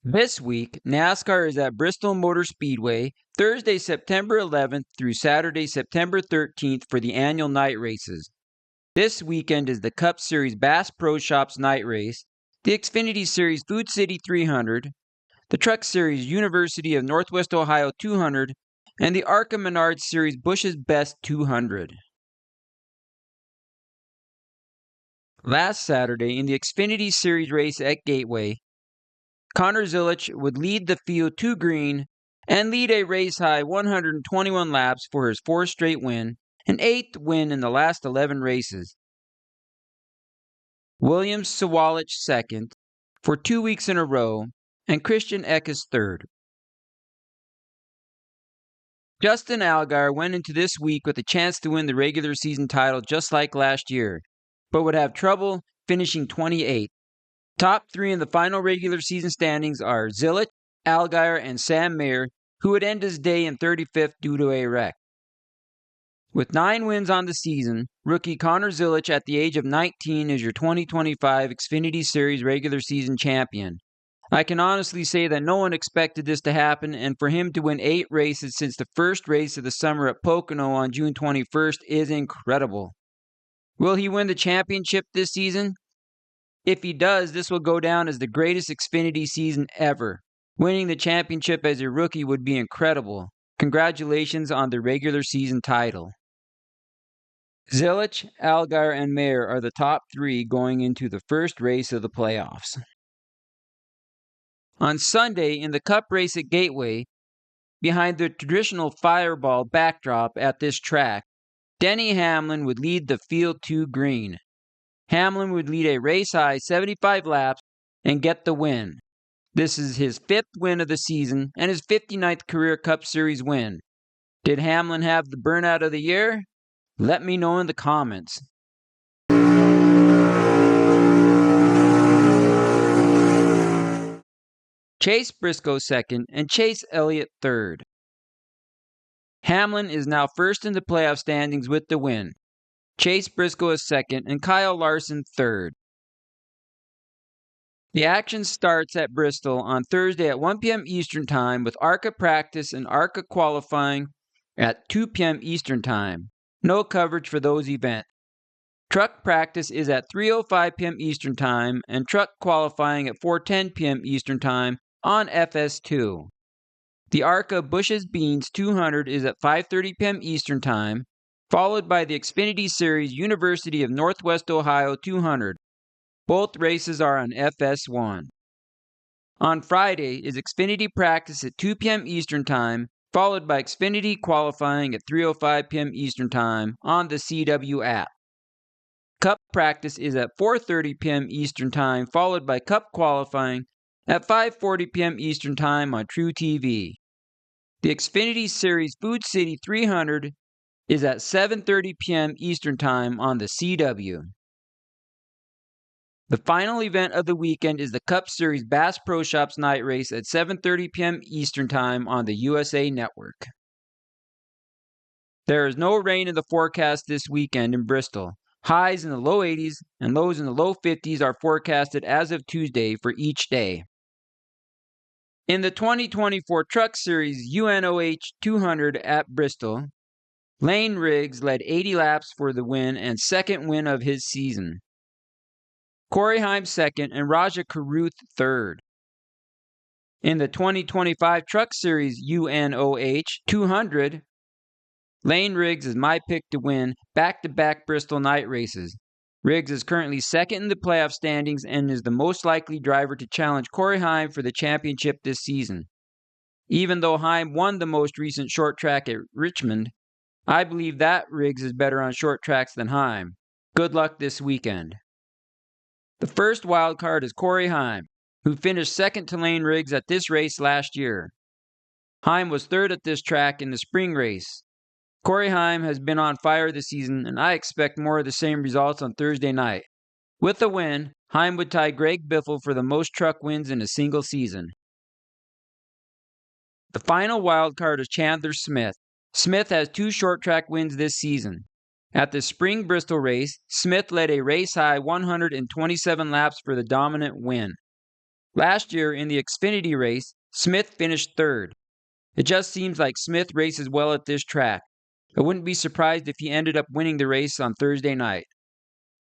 This week, NASCAR is at Bristol Motor Speedway Thursday, September 11th through Saturday, September 13th for the annual night races. This weekend is the Cup Series Bass Pro Shops night race, the Xfinity Series Food City 300, the Truck Series University of Northwest Ohio 200, and the ARCA Menards Series Bush's Best 200. Last Saturday, in the Xfinity Series race at Gateway, Connor Zilisch would lead the field to green and lead a race-high 121 laps for his fourth straight win, an eighth win in the last 11 races. Williams Sawalich second for 2 weeks in a row, and Christian Eckes third. Justin Allgaier went into this week with a chance to win the regular season title just like last year, but would have trouble finishing 28th. Top three in the final regular season standings are Zilisch, Allgaier, and Sam Mayer, who would end his day in 35th due to a wreck. With 9 wins on the season, rookie Connor Zilisch at the age of 19 is your 2025 Xfinity Series regular season champion. I can honestly say that no one expected this to happen, and for him to win 8 races since the first race of the summer at Pocono on June 21st is incredible. Will he win the championship this season? If he does, this will go down as the greatest Xfinity season ever. Winning the championship as a rookie would be incredible. Congratulations on the regular season title. Zilisch, Allgaier, and Mayer are the top 3 going into the first race of the playoffs. On Sunday, in the Cup race at Gateway, behind the traditional fireball backdrop at this track, Denny Hamlin would lead the field to green. Hamlin would lead a race-high 75 laps and get the win. This is his 5th win of the season and his 59th career Cup Series win. Did Hamlin have the burnout of the year? Let me know in the comments. Chase Briscoe second and Chase Elliott third. Hamlin is now first in the playoff standings with the win. Chase Briscoe is second and Kyle Larson third. The action starts at Bristol on Thursday at 1 p.m. Eastern Time with ARCA practice and ARCA qualifying at 2 p.m. Eastern Time. No coverage for those events. Truck practice is at 3:05 p.m. Eastern Time and truck qualifying at 4:10 p.m. Eastern Time on FS2. The ARCA Bush's Beans 200 is at 5:30 p.m. Eastern Time, followed by the Xfinity Series University of Northwest Ohio 200. Both races are on FS1. On Friday is Xfinity practice at 2 p.m. Eastern Time, followed by Xfinity qualifying at 3:05 p.m. Eastern Time on the CW app. Cup practice is at 4:30 p.m. Eastern Time, followed by Cup qualifying at 5:40 p.m. Eastern Time on True TV. The Xfinity Series Food City 300 is at 7:30 p.m. Eastern Time on the CW. The final event of the weekend is the Cup Series Bass Pro Shops night race at 7:30 p.m. Eastern Time on the USA Network. There is no rain in the forecast this weekend in Bristol. Highs in the low 80s and lows in the low 50s are forecasted as of Tuesday for each day. In the 2024 Truck Series UNOH 200 at Bristol, Lane Riggs led 80 laps for the win and second win of his season. Corey Heim second and Raja Karuth third. In the 2025 Truck Series UNOH 200, Lane Riggs is my pick to win back-to-back Bristol night races. Riggs is currently second in the playoff standings and is the most likely driver to challenge Corey Heim for the championship this season. Even though Heim won the most recent short track at Richmond, I believe that Riggs is better on short tracks than Heim. Good luck this weekend. The first wild card is Corey Heim, who finished second to Lane Riggs at this race last year. Heim was third at this track in the spring race. Corey Heim has been on fire this season, and I expect more of the same results on Thursday night. With a win, Heim would tie Greg Biffle for the most truck wins in a single season. The final wild card is Chandler Smith. Smith has 2 short track wins this season. At the spring Bristol race, Smith led a race-high 127 laps for the dominant win. Last year in the Xfinity race, Smith finished third. It just seems like Smith races well at this track. I wouldn't be surprised if he ended up winning the race on Thursday night.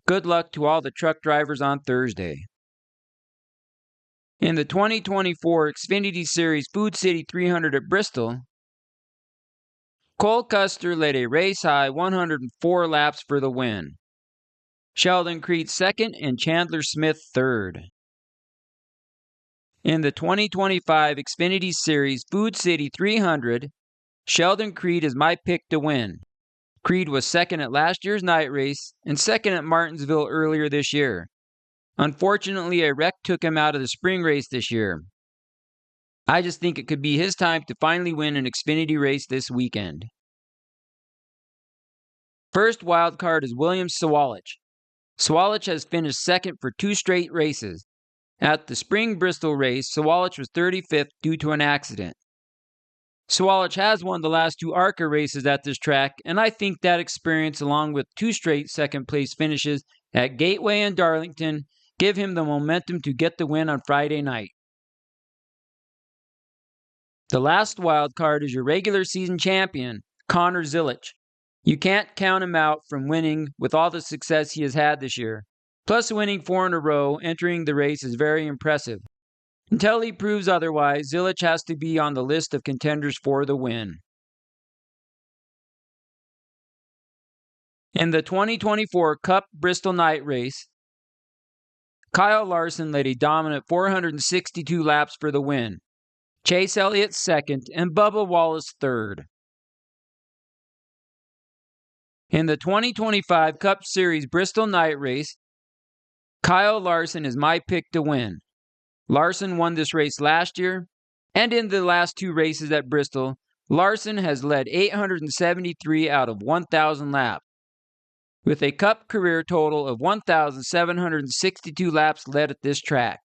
Good luck to all the truck drivers on Thursday. In the 2024 Xfinity Series Food City 300 at Bristol, Cole Custer led a race-high 104 laps for the win. Sheldon Creed second and Chandler Smith third. In the 2025 Xfinity Series Food City 300, Sheldon Creed is my pick to win. Creed was second at last year's night race and second at Martinsville earlier this year. Unfortunately, a wreck took him out of the spring race this year. I just think it could be his time to finally win an Xfinity race this weekend. First wild card is William Sawalich. Sawalich has finished second for 2 straight races. At the spring Bristol race, Sawalich was 35th due to an accident. Sawalich has won the last 2 ARCA races at this track, and I think that experience, along with 2 straight second-place finishes at Gateway and Darlington, give him the momentum to get the win on Friday night. The last wild card is your regular season champion, Connor Zilisch. You can't count him out from winning with all the success he has had this year. Plus, winning 4 in a row entering the race is very impressive. Until he proves otherwise, Zilisch has to be on the list of contenders for the win. In the 2024 Cup Bristol Night Race, Kyle Larson led a dominant 462 laps for the win. Chase Elliott second and Bubba Wallace third. In the 2025 Cup Series Bristol Night Race, Kyle Larson is my pick to win. Larson won this race last year, and in the last 2 races at Bristol, Larson has led 873 out of 1,000 laps, with a Cup career total of 1,762 laps led at this track.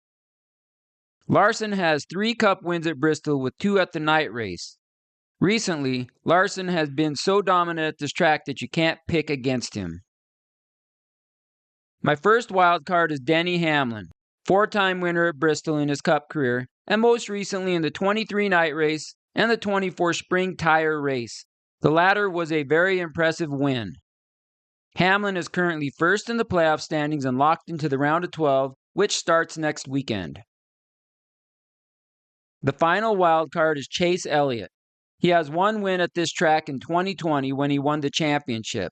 Larson has 3 Cup wins at Bristol with 2 at the night race. Recently, Larson has been so dominant at this track that you can't pick against him. My first wild card is Denny Hamlin, 4-time winner at Bristol in his Cup career, and most recently in the 23 night race and the 24 spring tire race. The latter was a very impressive win. Hamlin is currently first in the playoff standings and locked into the round of 12, which starts next weekend. The final wild card is Chase Elliott. He has 1 win at this track in 2020 when he won the championship.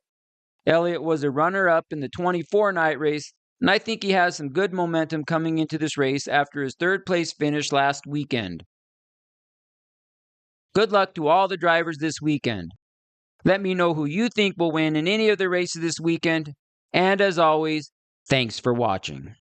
Elliott was a runner-up in the 24 night race, and I think he has some good momentum coming into this race after his 3rd place finish last weekend. Good luck to all the drivers this weekend. Let me know who you think will win in any of the races this weekend, and as always, thanks for watching.